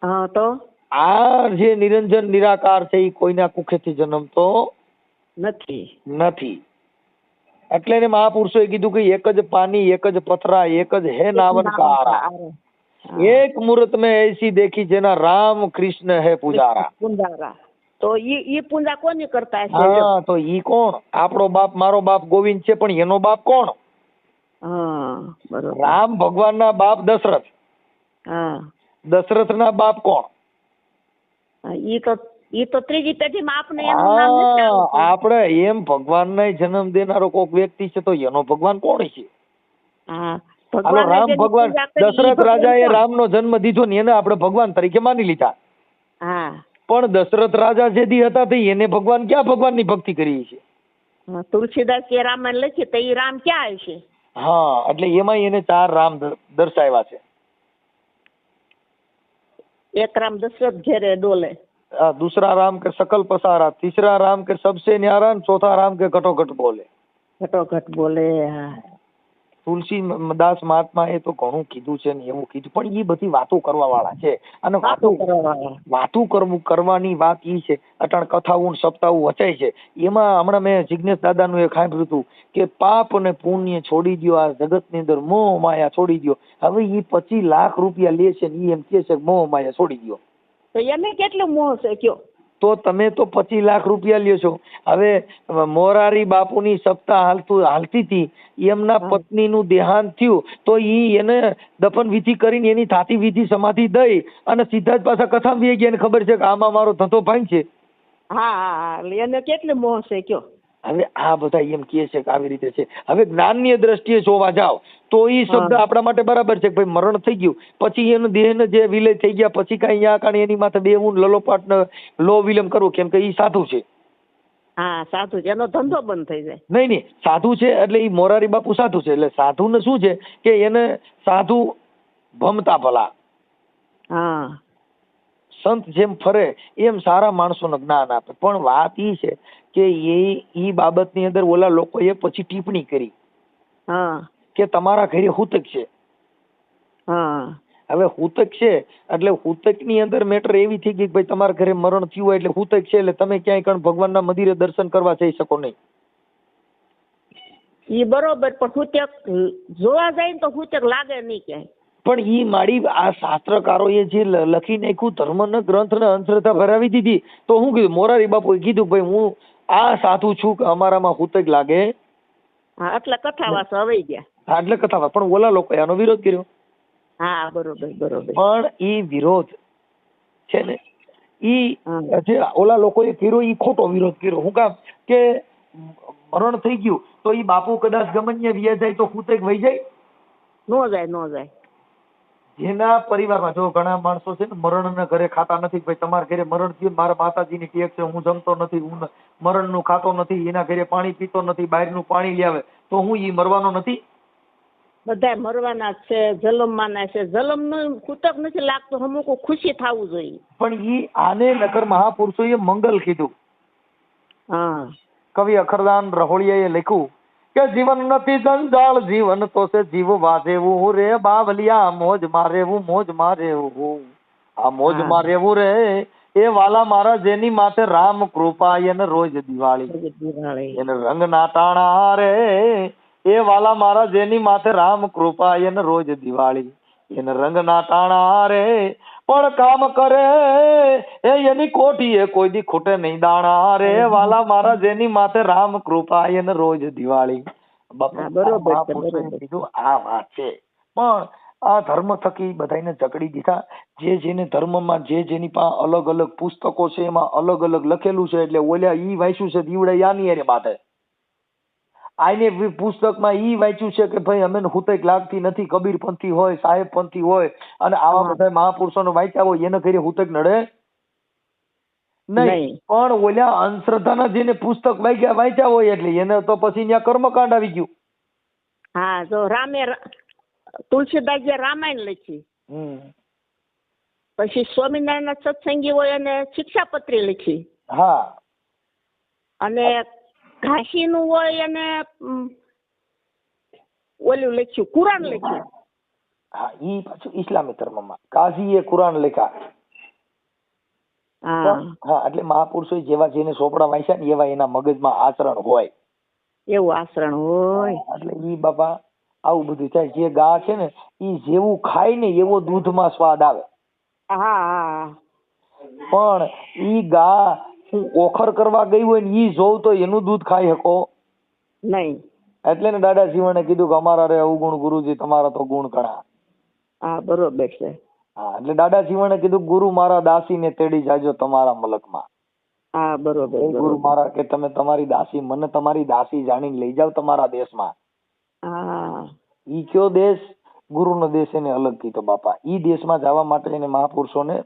હા તો
આ જે નિરંજન નિરાકાર છે ઈ કોઈના કુખેથી જન્મતો
નથી.
નથી. એટલે એને મહાપુરુષોએ કીધું કે એક જ પાની, એક જ પથરા, એક જ હે નાવનકારા, એક મૂર્ત में ऐसी देखी જેના રામ કૃષ્ણ હે પુજારા.
પુંજારા તો ઈ પૂજા કોની કરતા હશે?
હા તો ઈ કોણ? આપણો બાપ, મારો બાપ ગોવિંદ છે, પણ એનો બાપ કોણ?
હા બરોબર.
રામ ભગવાનના બાપ દશરથ.
હા
દશરથના બાપ કોણ?
ઈ તો ત્રીજી પેઢીમાં આપણે એનું નામ નથી આવતું.
આપણે એમ ભગવાનને જન્મ દેનારો કોઈક વ્યક્તિ છે તો એનો ભગવાન કોણ છે?
હા
હાલો, રામ ભગવાન, દશરથ રાજાએ રામનો જન્મ દીધો ને એને આપણે ભગવાન તરીકે માની લીધા.
હા
પણ દશરથ રાજા જે દી હતા તે એને ભગવાન ક્યાં ભગવાનની ભક્તિ કરી છે?
તુલસીદાસ એ રામાયણ લખી તો એ રામ ક્યાં હશે?
હા, એટલે એમાં એને 4 રામ દર્શાવ્યા છે.
એક રામ દશરથ ઘેરે ડોલે,
दूसरा राम के सकल पसारा, तीसरा राम के सबसे न्यारा, चौथा राम के घटोघट बोले.
ઘટોઘટ બોલે. હા
તુલસી દાસ મહાત્મા એ તો ઘણું કીધું છે ને એવું કીધું, પણ એ બધી વાતો કરવા વાળા છે. અને વાતો કરવાની વાત ઈ છે. અટાણ કથાઓ સપ્તાહો વચાય છે, એમાં હમણાં મેં જિજ્ઞેશ દાદાનું એક સાંભળ્યું હતું કે પાપ અને પુણ્ય છોડી દો, આ જગત ની અંદર મોહ માયા છોડી દો. હવે ઈ 25 લાખ રૂપિયા લે છે ને ઈ એમ કે છે મોહ માયા છોડી દો.
તો એને કેટલું મોહ છે કયો?
તો તમે તો 25 લાખ રૂપિયા લ્યો છો. હવે મોરારી બાપુની સપ્તાહ હાલતી હતી, એમના પત્નીનું દેહાંત થયું તો ઈ એને દફન વિધિ કરીને એની થાતી વિધિ સમાધિ દઈ અને સીધા જ પાછા કથામાં વી ગયા. એને ખબર છે કે આમાં મારો ધંધો ભાંગ છે.
હા હા એને કેટલું મોહ છે કયો?
હવે આ બધા એમ કહે છે કે આવી રીતે છે. હવે જ્ઞાનની દ્રષ્ટિએ જોવા જાવ તો ઈ શબ્દ આપણા માટે બરાબર છે કે ભાઈ મરણ થઈ ગયું પછી એનો દેહને જે વિલય થઈ ગયા પછી કઈ અહીંયા કારણે એની માથે બેહું લલોપાટ લો વિલમ કરવું, કેમ કે ઈ સાધુ છે.
હા સાધુ છે, એનો ધંધો બંધ થઈ જાય.
નહીં સાધુ છે એટલે ઈ મોરારી બાપુ સાધુ છે. એટલે સાધુને શું છે કે એને સાધુ ભમતા ભલા.
હા
સંત જેમ ફરે એમ સારા માણસોને જ્ઞાન આપે. પણ વાત ઈ છે કે ઈ બાબતની અંદર ઓલા લોકોએ પછી ટિપ્પણી કરી કે તમારા ઘરે હુતક છે. હવે હુતક છે એટલે હુતક ની અંદર મેટર એવી થઈ ગઈ કે ભાઈ તમારા ઘરે મરણ થયું હોય એટલે હુતક છે એટલે તમે ક્યાંય કણ ભગવાનના મંદિરે દર્શન કરવા જઈ શકો નહીં.
ઈ બરોબર, પણ હુતક જોવા જાય ને તો હુતક લાગે નહીં ક્યાંય.
પણ ઈ મારી આ શાસ્ત્રકારોએ જે લખી નાખ્યું ધર્મના ગ્રંથને અંધશ્રદ્ધા ભરાવી દીધી. તો હું કીધું મોરારી બાપુએ કીધું ભાઈ હું આ સાધુ છું કે અમારામાં હુતક લાગે.
હા એટલે કથા વાસો હવે ગયા.
હા એટલે કથા, પણ ઓલા લોકોએ આનો વિરોધ કર્યો.
હા બરોબર બરોબર.
પણ ઈ વિરોધ છે ને ઈ જે ઓલા લોકોએ કર્યો ઈ ખોટો વિરોધ કર્યો. હું કામ કે મરણ થઈ ગયું તો ઈ બાપુ કદાચ ગમન્ય વ્યા જાય તો હુતક વહી જાય?
નો જાય નો જાય.
જેના પરિવારમાં જો ઘણા માણસો છે ને મરણના ઘરે ખાતા નથી, ભાઈ તમારા ઘરે મરણ થયું, મારા માતાજીની ટેક છે, હું જમતો નથી, હું મરણનું ખાતો નથી, એના ઘરે પાણી પીતો નથી, બહારનું પાણી લાવે, તો હું ઈ મરવાનો નથી?
બધા મરવાના છે, જલમવાના છે. જલમનું કુતક નથી લાગતું, અમુક ખુશી થવું જોઈએ.
પણ ઈ આને નકર મહાપુરુષોએ મંગલ કીધું.
હા
કવિ અખરદાન રહોળિયાએ લખ્યું કે જીવન નથી જંજાળ, જીવન તો છે જીવવા જેવું રે બાવલિયા, મોજ મારેવું મોજ મારેવું, આ મોજ
હા.
મારેવું રે એ વાલા મારા જેની માથે રામ કૃપા એને રોજ દિવાળી,
દિવાળી.
એને રંગ ના ટાણા રે એ વાલા મારા જેની માથે રામ કૃપા એને રોજ દિવાળી, એને રંગ ના ટાણા રે પણ કામ કરે એ એની કોઠીએ કોઈ દી ખૂટે નહીં દાણા રે વાલા મારા જેની માથે રામ કૃપા એને રોજ દિવાળી.
હા, બરોબર છે,
મહાપુરુષોએ
બરોબર.
કીધું આ વાત છે. પણ આ ધર્મ થકી બધાને જકડી દીધા. જે જેને ધર્મમાં જે જેની પાસે અલગ અલગ પુસ્તકો છે એમાં અલગ અલગ લખેલું છે એટલે ઓલ્યા ઈ વાંચ્યું છે દીવડે યાની હારે બાતે, આઈને પુસ્તકમાં ઈ વાંચ્યું છે કે ભાઈ અમે હુતેક લાગતી નથી, કબીર પંથી હોય, સાહેબ પંથી હોય અને આવા
હા.
બધા મહાપુરુષોને વાંચ્યા હોય એને ઘરે હુતેક નડે નહીં.
નહીં.
પણ ઓલ્યા અંધશ્રદ્ધાના જેને પુસ્તક વાંચ્યા હોય એટલે એને તો પછી ત્યાં કર્મકાંડ આવી ગયું.
હા, જો તુલસીદાસજી રામાયણ લખી, પછી સ્વામિનારાયણ સત્સંગી હોય અને શિક્ષાપત્રી લખી,
હા,
અને ઘાસી નું હોય અને ઓલું લખ્યું કુરાન લખ્યું.
હા, ઈ પાછું ઇસ્લામી ધર્મમાં કાઝીએ કુરાન લખ્યા.
હા,
હા, એટલે મહાપુરુષો જેવા જેને ચોપડા વાંચ્યા ને એવા એના મગજમાં આચરણ હોય,
એવું આચરણ હોય.
એટલે ઈ બાપા આવું બધું થાય. જે ગા છે ને ઈ જેવું ખાય ને એવો દૂધમાં સ્વાદ આવે.
હા, હા.
પણ ઈ ગા હું ઓખર કરવા ગઈ હોય ને ઈ જોવ તો એનું દૂધ ખાઈ શકો
નહીં.
એટલે ને દાદા શિવણે કીધું કે અમારા રે અવગુણ ગુરુજી, તમારા તો ગુણ ઘણા.
હા, બરોબર છે.
હા, એટલે દાદા શિવણે કીધું ગુરુ મારા દાસીને તેડી જાજો તમારા મલકમાં.
હા, બરોબર.
એ ગુરુ મારા કે તમે તમારી દાસી મને તમારી દાસી જાણીને લઈ જાવ તમારા દેશમાં.
હા.
ઈ કયો દેશ? ગુરુનો દેશ એને અલગ કીધો બાપા. ઈ દેશમાં જવા માટે એને મહાપુરુષોને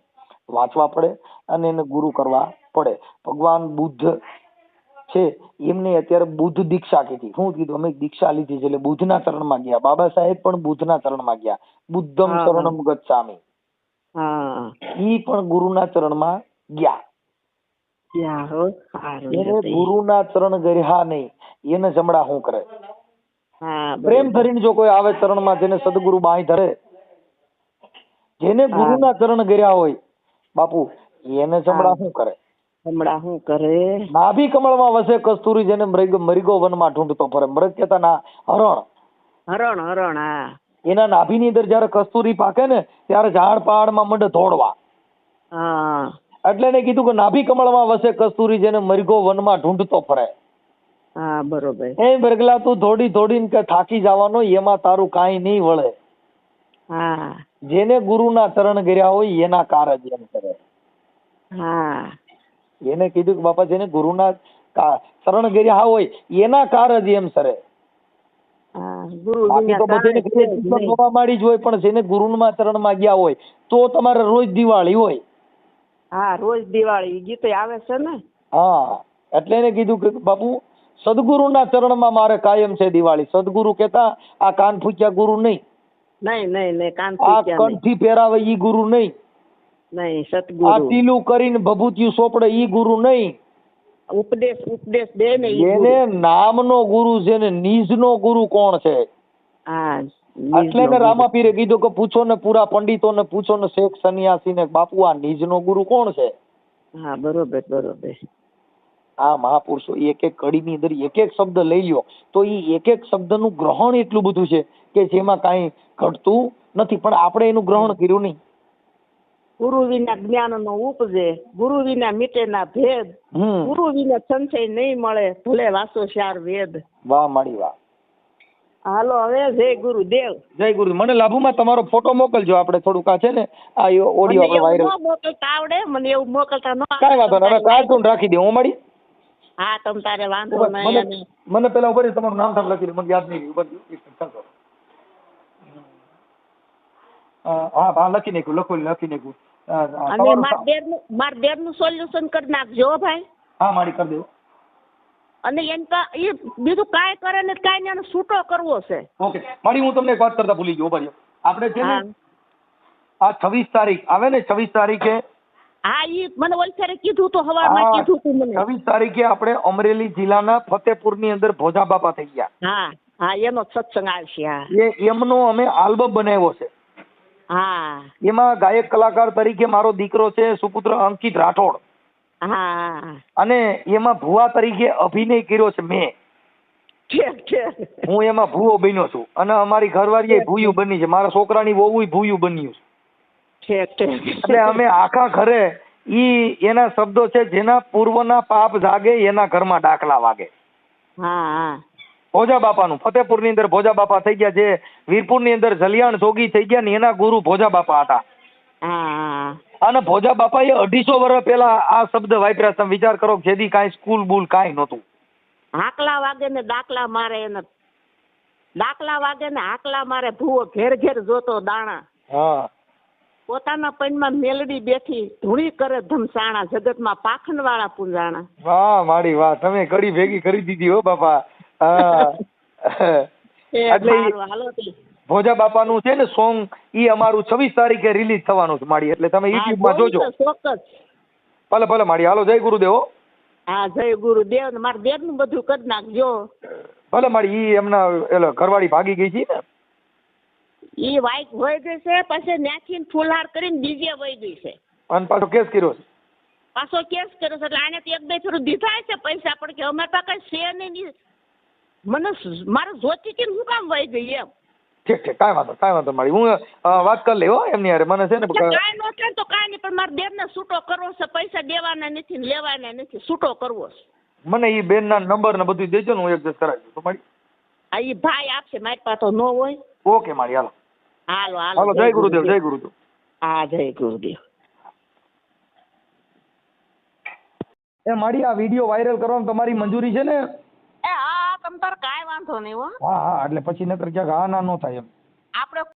વાંચવા પડે અને એને ગુરુ કરવા પડે. ભગવાન બુદ્ધ છે એમને અત્યારે બુદ્ધ દીક્ષા કીધી. શું કીધું? અમે દીક્ષા લીધી છે એટલે બુદ્ધના ચરણમાં ગયા. બાબા સાહેબ પણ બુદ્ધના ચરણમાં ગયા. બુદ્ધમ શરણમ ગચ્છામિ.
હા,
ઈ પણ ગુરુના ચરણમાં ગયા. એને ગુરુના ચરણ ગર્યા નહીં, એને જમણા શું કરે?
હા,
પ્રેમ ધરીને જો કોઈ આવે ચરણમાં, જેને સદગુરુ બાંય ધરે, જેને ગુરુના ચરણ ગર્યા હોય બાપુ, એને જમણા શું કરે?
જમણા શું કરે?
નાભી કમળમાં વસે કસ્તુરી, જેને મરીગો વનમાં ઢૂંઢતો ફરે. મૃગ કહેતા ના હરણ.
હરણ, હરણ. હા,
એના નાભીની અંદર જયારે કસ્તુરી પાકે ને ત્યારે ઝાડ પહાડમાં મંડે ધોડવા.
હા.
એટલે એને કીધું કે નાભી કમળમાં વસે કસ્તુરી, જેને મરીગો વનમાં ઢૂંઢતો ફરે.
હા, બરોબર.
એ બરગલા તું થોડી થોડીને કે થાકી જવાનો, એમાં તારું કાંઈ નહીં વળે.
હા.
જેને ગુરુના ચરણ ગર્યા હોય એના કારજ એમ કરે.
હા.
એને કીધું કે બાપા જેને ગુરુના ચરણ ગર્યા હોય એના કારજ એમ સરે. બાકી તો બધાને જોવા માંડી જ હોય, પણ જેને ગુરુના ચરણમાં ગયા હોય તો તમારે રોજ દિવાળી હોય.
હા, રોજ દિવાળી ગીતે આવે છે ને.
હા, એટલે એને કીધું કે બાપુ સદગુરુના ચરણમાં મારે કાયમ છે દિવાળી. સદગુરુ કેતા આ કાન ફૂક્યા ગુરુ નહીં,
નહીં, નહીં, નહીં, કાન
આ કંઠી પહેરાવે ઈ ગુરુ નહીં,
નહીં, સતગુરુ.
આ ટીલું કરીને ભભૂતિયું સોપડે ઈ ગુરુ નહીં.
ઉપદેશ, ઉપદેશ દે ને.
એને નામનો ગુરુ છે ને નિજનો ગુરુ કોણ છે?
હા,
એટલે ને રામાપીરે કીધું કે પૂછો ને પૂરા પંડિતોને, પૂછો ને શેખ સન્યાસી ને, બાપુ આ નિજનો ગુરુ કોણ છે?
હા, બરોબર, બરોબર.
આ મહાપુરુષો એક એક કડીની અંદર એક એક શબ્દ લઈ લ્યો તો ઈ એક એક શબ્દનું ગ્રહણ એટલું બધું છે કે જેમાં કાંઈ ઘટતું નથી, પણ આપણે એનું ગ્રહણ કર્યું નહીં.
ગુરુ વિના જ્ઞાન નો ઉપજે, ગુરુ વિના મીટે ના ભેદ, ગુરુ વિના સંશય નહીં મળે, ભલે વાસો ચાર વેદ.
વાહ માડી વાહ.
હાલો હવે જય ગુરુદેવ.
જય ગુરુ. મને લાભુમાં તમારો ફોટો મોકલજો, આપણે થોડુંક આ છે ને આ ઓડિયો આપણે વાયરલ.
મોકલતા આવડે મને, એવું મોકલતા ન આવડે.
કાંઈ વાંધો નહીં, હવે કાર્ટૂન રાખી દે. હું મળી.
હા, તમ તારે વાંધો નહીં.
મને પેલા ઉપર તમારું નામ થામ લખી દે, મને યાદ નહીં રહ્યું. હા, લખી નાખ્યું, લખી નાખ્યું.
અને માર દેર નું સોલ્યુશન કરી નાખજો ભાઈ.
હા, મારી કરી દેવું.
અને એમ એ બીજું કાંઈ કરે ને કાંઈ એને છૂટો કરવો છે.
ઓકે મારી, હું તમને એક વાત કરતા ભૂલી ગયો. ભાઈ આપણે છે ને આ 26 તારીખ આવે ને, 26 તારીખે
હા ઈ મને ઓલફેરે કીધું તો હવારમાં
હા,
કીધું તું મને
26 તારીખે આપણે અમરેલી જિલ્લાના ફતેપુરની અંદર ભોજા બાપા થઈ ગયા.
હા હા એનો સત્સંગ આવશે હા
એમનો અમે આલ્બમ બનાવ્યો છે.
હા
એમાં ગાયક કલાકાર તરીકે મારો દીકરો છે સુપુત્ર અંકિત રાઠોડ,
હા
અને એમાં ભુવા તરીકે અભિનય કર્યો છે મેં.
ઠીક ઠીક
હું એમાં ભૂવો બન્યો છું, અને અમારી ઘરવાળી ભૂયું બની છે, મારા છોકરાની વહુ ભૂયું બન્યું છે.
ઠીક ઠીક
એટલે અમે આખા ઘરે એના શબ્દો છે, જેના પૂર્વના પાપ જાગે એના ઘરમાં ડાકલા વાગે.
હા હા
ભોજા બાપાનું ફતેપુરની અંદર ભોજા બાપા થઈ ગયા, જે વીરપુરની અંદર જલિયાણ જોગી થઈ ગયા ને એના ગુરુ ભોજા બાપા હતા.
હા
અને ભોજા બાપાએ 250 વર્ષ પહેલા આ શબ્દ વાપર્યા. તમે વિચાર કરો, જેથી કાંઈ સ્કૂલ બુલ કાંઈ નહોતું.
હાકલા વાગે ને દાખલા મારે એને દાખલા વાગે ને હાકલા મારે ભૂવો ઘેર ઘેર જોતો દાણા.
હા,
પોતાના પૈણમાં મેલડી બેઠી ધૂણી કરે ધમસાણા, જગતમાં પાખંડવાળા પૂંજાણા.
વાહ મારી વાહ, તમે કડી ભેગી કરી દીધી હો બાપા. હા. એટલે
હાલો તી.
ભોજા બાપાનું છે ને સોંગ, ઈ અમારું 26 તારીખે રિલીઝ થવાનું છે માડી, એટલે તમે YouTube માં જોજો.
ચોક્કસ.
ભલે ભલે માડી, હાલો જય ગુરુદેવ.
હા જય ગુરુદેવ. મારા દેર નું બધું કરી નાખજો.
ભલે માડી, ઈ એમના ઘરવાળી ભાગી ગઈ છે ને,
ઈ વાઈક વહી ગઈ છે, પછી ન્યાથી ફૂલહાર કરીને બીજે વહી ગઈ છે.
અને પાછો કેસ કર્યો છે.
પાછો કેસ કર્યો છે, એટલે આને તો 1-2 ફેરું દીધા છે પૈસા, પણ કે અમે તો કઈ છે નહીં. મને મારે જોતી કે શું કામ વહી ગઈ એમ.
ઠીક ઠીક, કાંઈ વાંધો માડી, હું વાત કરી લઈ હો એમની હારે. મને છે ને
કાંઈ નો થાય તો કાંઈ નહીં, પણ મારા બેન ને છૂટો કરવો છે. પૈસા દેવાના નથી ને લેવાના નથી, છૂટો કરવો છે.
મને ઈ બેન ના નંબર ને બધું દેજો ને, હું એડજસ્ટ કરાવી દઉં. તો માડી
હા ઈ ભાઈ આપશે, મારી પાસે તો ન હોય.
ઓકે માડી, હાલો
હાલો
હાલો, જય ગુરુદેવ, જય ગુરુદેવ.
હા જય ગુરુદેવ.
એ માડી, આ વિડીયો વાયરલ કરવાની તમારી મંજૂરી છે ને?
એ હા તમ તાર કાંઈ વાંધો નહીં હો.
હા હા, એટલે પછી નકર ક્યાંક હા ના નો થાય એમ.